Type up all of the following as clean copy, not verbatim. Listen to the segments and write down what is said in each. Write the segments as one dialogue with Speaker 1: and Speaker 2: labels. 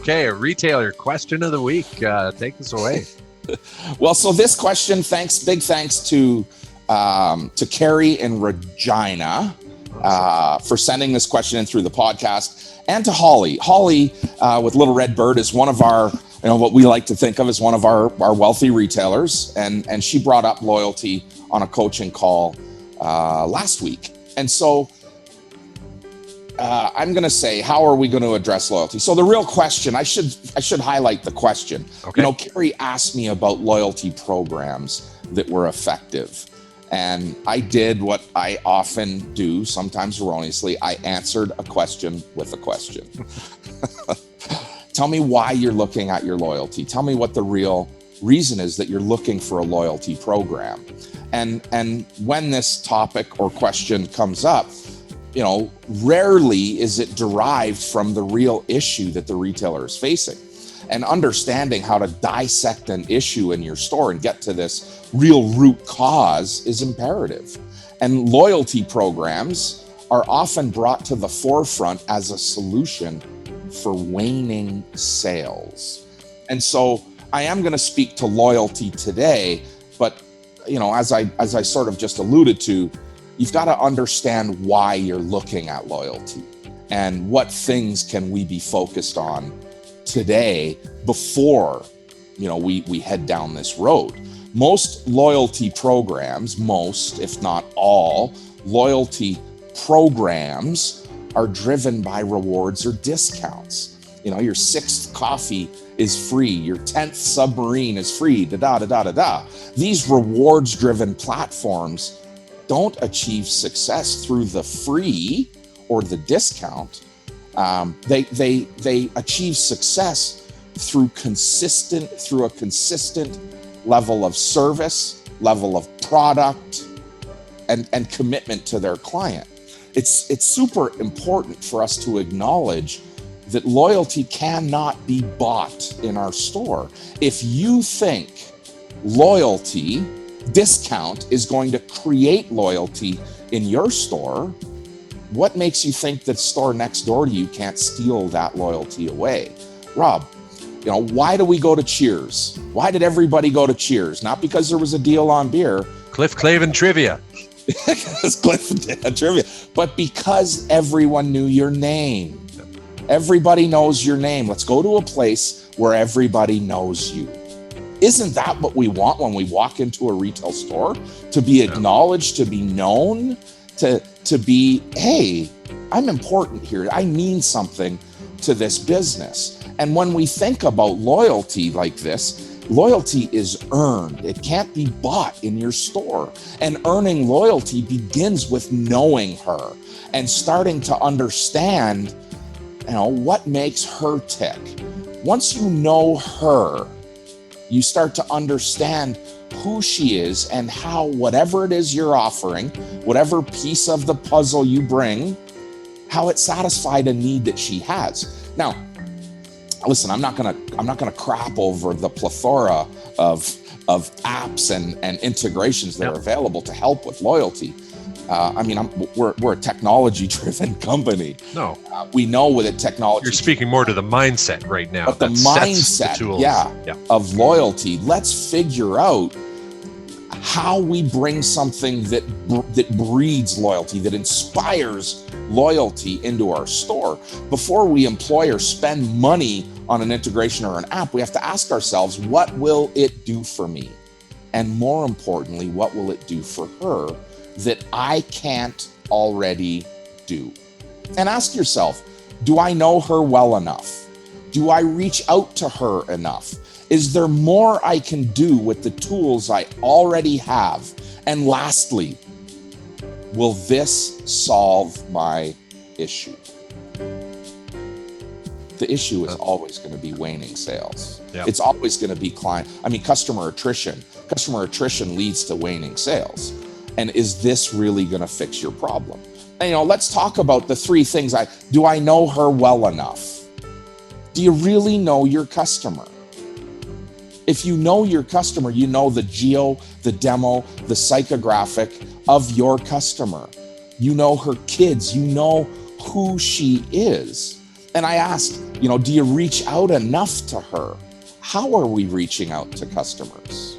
Speaker 1: Okay, a retailer question of the week. Take us away.
Speaker 2: Well, so this question, big thanks to Carrie in Regina for sending this question in through the podcast, and to Holly. Holly with Little Red Bird is one of our, what we like to think of as one of our wealthy retailers, and she brought up loyalty on a coaching call last week. And so I'm going to say, how are we going to address loyalty? So the real question, I should highlight the question.
Speaker 1: Okay.
Speaker 2: Carrie asked me about loyalty programs that were effective. And I did what I often do, sometimes erroneously. I answered a question with a question. Tell me why you're looking at your loyalty. Tell me what the real reason is that you're looking for a loyalty program. And when this topic or question comes up, rarely is it derived from the real issue that the retailer is facing. And understanding how to dissect an issue in your store and get to this real root cause is imperative. And loyalty programs are often brought to the forefront as a solution for waning sales. And so I am going to speak to loyalty today, but as I sort of just alluded to, you've got to understand why you're looking at loyalty and what things can we be focused on today before we head down this road. Most loyalty programs, if not all loyalty programs, are driven by rewards or discounts. Your 6th coffee is free, your 10th submarine is free, These rewards driven platforms don't achieve success through the free or the discount. They achieve success through a consistent level of service, level of product, and commitment to their client. It's super important for us to acknowledge that loyalty cannot be bought in our store. If you think loyalty discount is going to create loyalty in your store, what makes you think that store next door to you can't steal that loyalty away? Rob, why do we go to Cheers? Why did everybody go to Cheers? Not because there was a deal on beer.
Speaker 1: Cliff Clavin trivia.
Speaker 2: Trivia, but because everyone knew your name. Everybody knows your name. Let's go to a place where everybody knows you. Isn't that what we want when we walk into a retail store? To be acknowledged, to be known, to be, hey, I'm important here. I mean something to this business. And when we think about loyalty like this, loyalty is earned. It can't be bought in your store. And earning loyalty begins with knowing her and starting to understand, what makes her tick. Once you know her, you start to understand who she is and how whatever it is you're offering, whatever piece of the puzzle you bring, how it satisfied a need that she has. Now, listen, I'm not gonna crap over the plethora of apps and integrations that are available to help with loyalty. We're a technology-driven company.
Speaker 1: No,
Speaker 2: we know with it technology.
Speaker 1: You're speaking more to the mindset right now.
Speaker 2: But the mindset, of loyalty. Let's figure out how we bring something that breeds loyalty, that inspires loyalty into our store. Before we employ or spend money on an integration or an app, we have to ask ourselves, what will it do for me? And more importantly, what will it do for her that I can't already do? And ask yourself, do I know her well enough? Do I reach out to her enough? Is there more I can do with the tools I already have? And lastly, will this solve my issue? The issue is always going to be waning sales. Yep. It's always going to be customer attrition. Customer attrition leads to waning sales. And is this really going to fix your problem? And, let's talk about the 3 things. Do I know her well enough? Do you really know your customer? If you know your customer, you know the geo, the demo, the psychographic of your customer. You know her kids. You know who she is. And I asked, do you reach out enough to her? How are we reaching out to customers?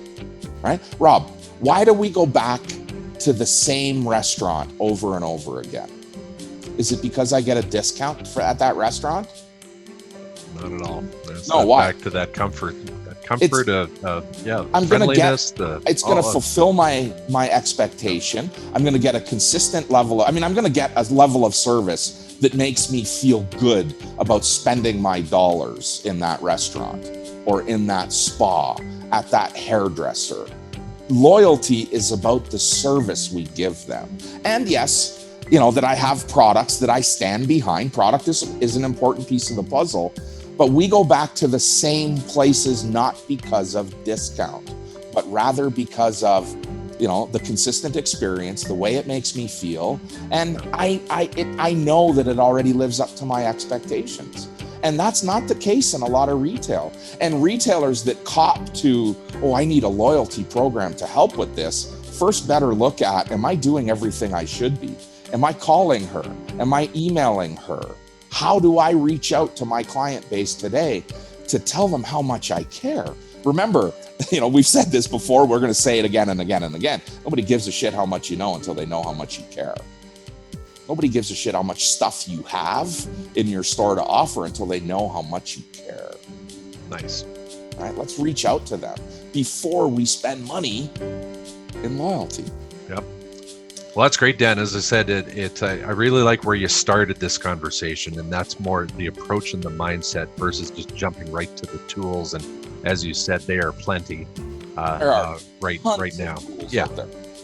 Speaker 2: Right? Rob, why do we go back to the same restaurant over and over again? Is it because I get a discount at that restaurant?
Speaker 1: Not at all.
Speaker 2: No, why?
Speaker 1: Back to that comfort. Comfort of
Speaker 2: I'm gonna
Speaker 1: friendliness.
Speaker 2: It's gonna fulfill my expectation. I'm gonna get a consistent level I'm gonna get a level of service that makes me feel good about spending my dollars in that restaurant or in that spa, at that hairdresser. Loyalty is about the service we give them. And yes, that I have products that I stand behind. Product is an important piece of the puzzle. But we go back to the same places, not because of discount, but rather because of, the consistent experience, the way it makes me feel. And I know that it already lives up to my expectations. And that's not the case in a lot of retail. And retailers that cop to, I need a loyalty program to help with this, first better look at, am I doing everything I should be? Am I calling her? Am I emailing her? How do I reach out to my client base today to tell them how much I care? Remember, we've said this before, we're going to say it again and again and again. Nobody gives a shit how much you know until they know how much you care. Nobody gives a shit how much stuff you have in your store to offer until they know how much you care.
Speaker 1: Nice.
Speaker 2: All right, let's reach out to them before we spend money in loyalty.
Speaker 1: Yep. Well, that's great, Dan. As I said, I really like where you started this conversation, and that's more the approach and the mindset versus just jumping right to the tools. And as you said, there are plenty right now. Yeah.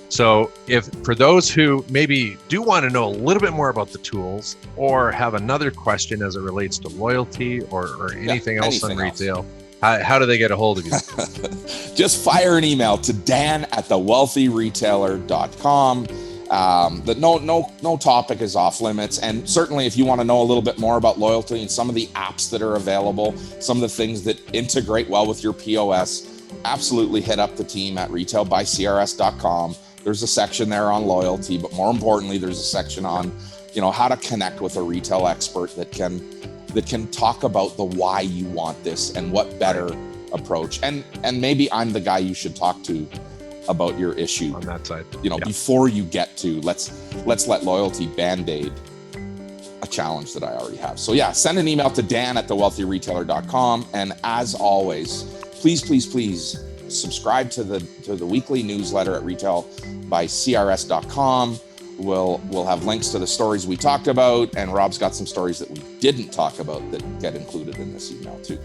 Speaker 1: So if for those who maybe do want to know a little bit more about the tools or have another question as it relates to loyalty or anything else in retail, how do they get a hold of you?
Speaker 2: Just fire an email to dan@thewealthyretailer.com. No topic is off limits. And certainly if you want to know a little bit more about loyalty and some of the apps that are available, some of the things that integrate well with your POS, absolutely hit up the team at retailbycrs.com. There's a section there on loyalty, but more importantly, there's a section on, how to connect with a retail expert that can talk about the why you want this and what better approach. And maybe I'm the guy you should talk to about your issue
Speaker 1: on that side,
Speaker 2: before you get to let's let loyalty band-aid a challenge that I already have. So send an email to dan@thewealthyretailer.com. And as always, please subscribe to the weekly newsletter at retailbycrs.com. We'll have links to the stories we talked about, and Rob's got some stories that we didn't talk about that get included in this email too.